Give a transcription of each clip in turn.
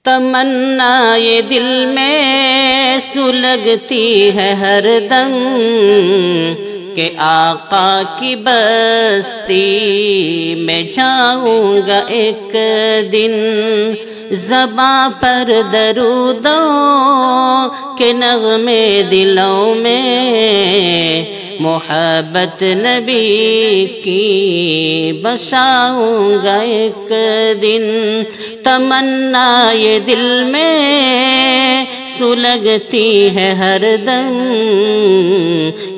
تمنا یہ دل میں سلگتی ہے ہر دم کہ آقا کی بستی میں جاؤں گا ایک دن، زباں پر درودوں کے نغمے دلوں میں محبت نبی کی بساؤں گا ایک دن۔ تمنا یہ دل میں سلگتی ہے ہر دم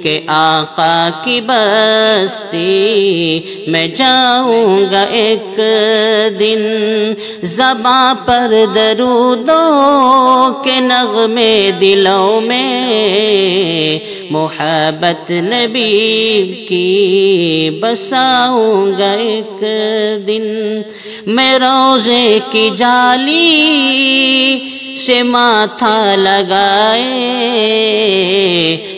کہ آقا کی بستی میں جاؤں گا ایک دن، زباں پر درودوں کے نغمے دلوں میں محبت نبی کی بساؤں گا ایک دن۔ میں روضے کی جالی سے ماتھا لگائے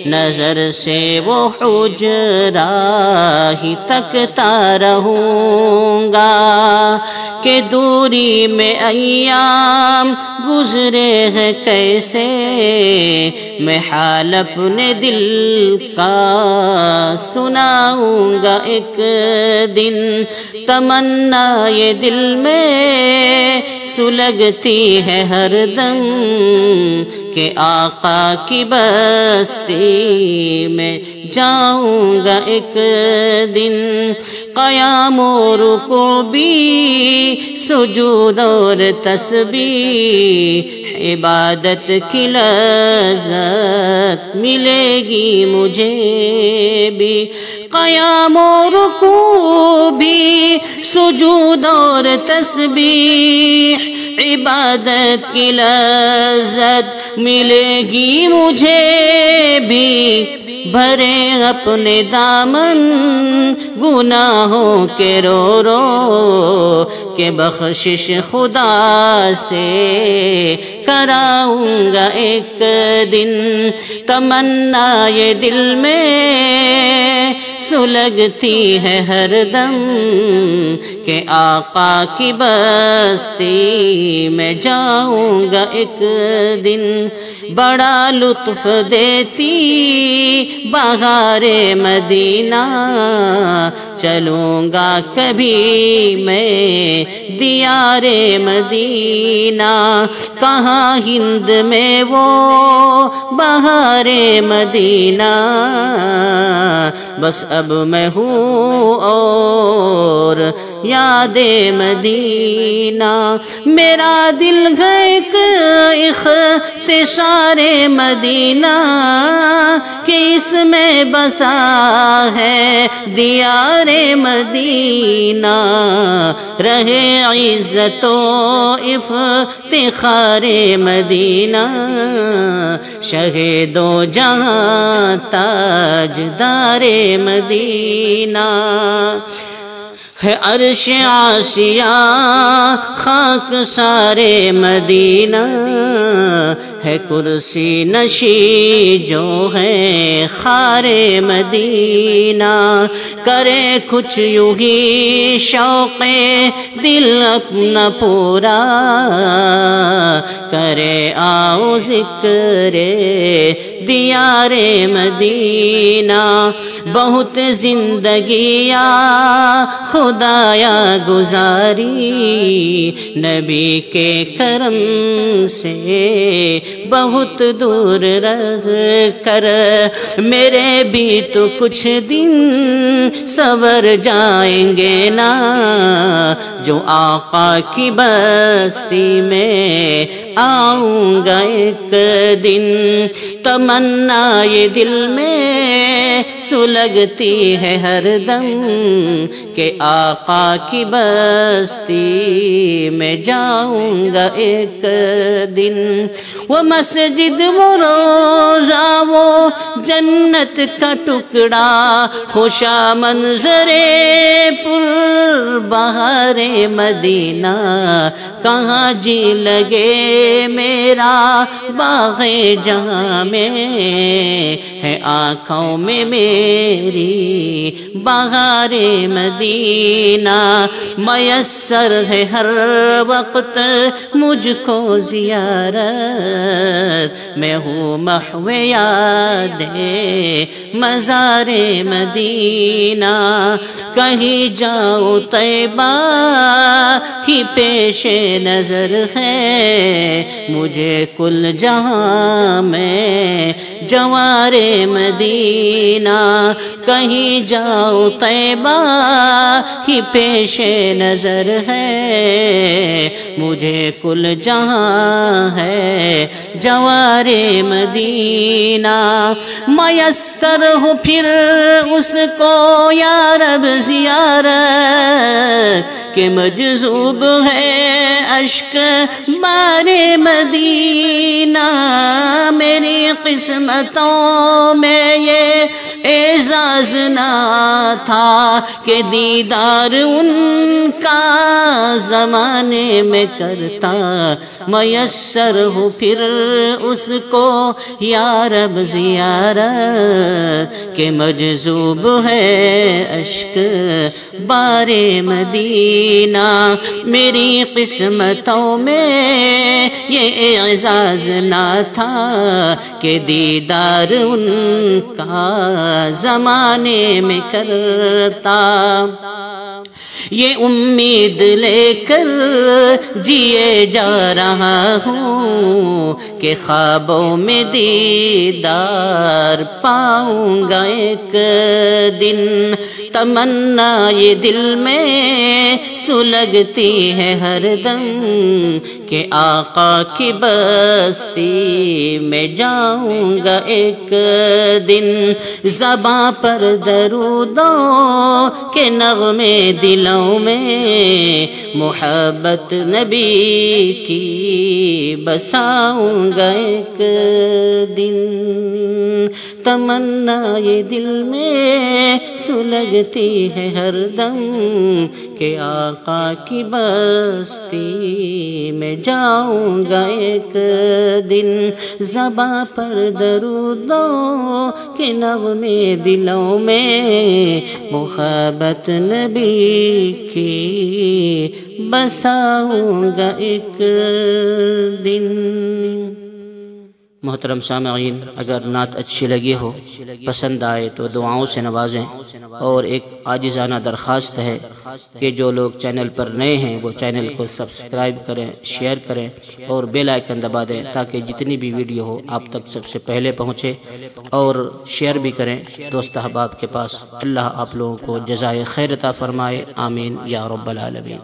نظر سے وہ حجرہ ہی تکتا رہوں گا کہ دوری میں ایام گزرے ہیں کیسے، میں حال اپنے دل کا سناؤں گا ایک دن۔ تمنا یہ دل میں سلگتی ہے ہر دم کہ آقا کی بستی میں جاؤں گا ایک دن۔ قیام و رکوع بھی سجود اور تسبیح عبادت کی لذت ملے گی مجھے بھی، قیام و رکوع بھی سجود اور تسبیح عبادت کی لذت ملے گی مجھے بھی، بھرے اپنے دامن گناہوں کے رو رو کہ بخشش خدا سے کراؤں گا ایک دن۔ تمنا یہ دل میں سلگتی ہے ہر دم کہ آقا کی بستی میں جاؤں گا ایک دن۔ بڑا لطف دیتی بہار مدینہ، چلوں گا کبھی میں دیار مدینہ، کہاں ہند میں وہ بہار مدینہ، بس اب میں ہوں اور یاد مدینہ۔ میرا دل ایک اختصار مدینہ کہ اس میں بسا ہے دیار مدینہ، رہے عزت و افتخار مدینہ، شہید و جہاں تاجدار مدینہ۔ ہے عرش آسیہ خاک سارے مدینہ، ہے کرسی نشی جو ہے خار مدینہ، کرے کچھ یوں ہی شوق دل اپنا پورا، کرے آؤ ذکر دیار مدینہ۔ بہت زندگیاں خدایا گزاری نبی کے کرم سے بہت دور رہ کر، میرے بھی تو کچھ دن سور جائیں گے نا، جو آقا کی بستی میں آؤں گا ایک دن۔ تمنا یہ دل میں سلگتی ہے ہر دم کہ آقا کی بستی میں جاؤں گا ایک دن۔ وہ مسجد وہ روزہ وہ جنت کا ٹکڑا، خوشا منظر پر بہار مدینہ، کہاں جی لگے میرا باغ جہاں میں، ہے آنکھوں میں میری بہار مدینہ، میسر ہے ہر وقت مجھ کو زیارت، میں ہوں محو یاد مزار مدینہ، کہیں جاؤ طیبہ ہی پیش نظر ہے، مجھے کل جہاں میں جوار مدینہ، کہیں جاؤ طیبہ ہی پیش نظر ہے، مجھے کل جہاں ہے جوار مدینہ، میسر ہو پھر اس کو یا رب زیارت، کہ مجذوب ہے اشک بار مدینہ، میری قسمتوں میں یہ اعزاز نہ تھا کہ دیدار ان کا زمانے میں کرتا، میسر ہو پھر اس کو یا رب زیارت، کہ مجذوب ہے اشک بار مدینہ، میری قسمتوں میں یہ اعزاز نہ تھا کہ دیدار ان کا زمانے میں کرتا، یہ امید لے کر جیے جا رہا ہوں کہ خوابوں میں دیدار پاؤں گا ایک دن، تمنا یہ دل میں سلگتی ہے ہر دم کہ آقا کی بستی میں جاؤں گا ایک دن، زباں پر درودوں کے نغمے دلوں میں محبت نبی کی بساؤں گا ایک دن، تمنا یہ دل میں سلگتی ہے ہر دم کہ آقا کی بستی میں جاؤں گا ایک دن، زباں پر درودوں کے نغمے دلوں میں محبت نبی کی بساؤں گا ایک دن۔ محترم سامعین، اگر نعت اچھی لگی ہو، پسند آئے تو دعاؤں سے نوازیں، اور ایک عاجزانہ درخواست ہے کہ جو لوگ چینل پر نئے ہیں وہ چینل کو سبسکرائب کریں، شیئر کریں اور بیل آئیکن دبا دیں تاکہ جتنی بھی ویڈیو ہو آپ تک سب سے پہلے پہنچے، اور شیئر بھی کریں دوست احباب کے پاس۔ اللہ آپ لوگوں کو جزائے خیر عطا فرمائے، آمین یا رب العالمین۔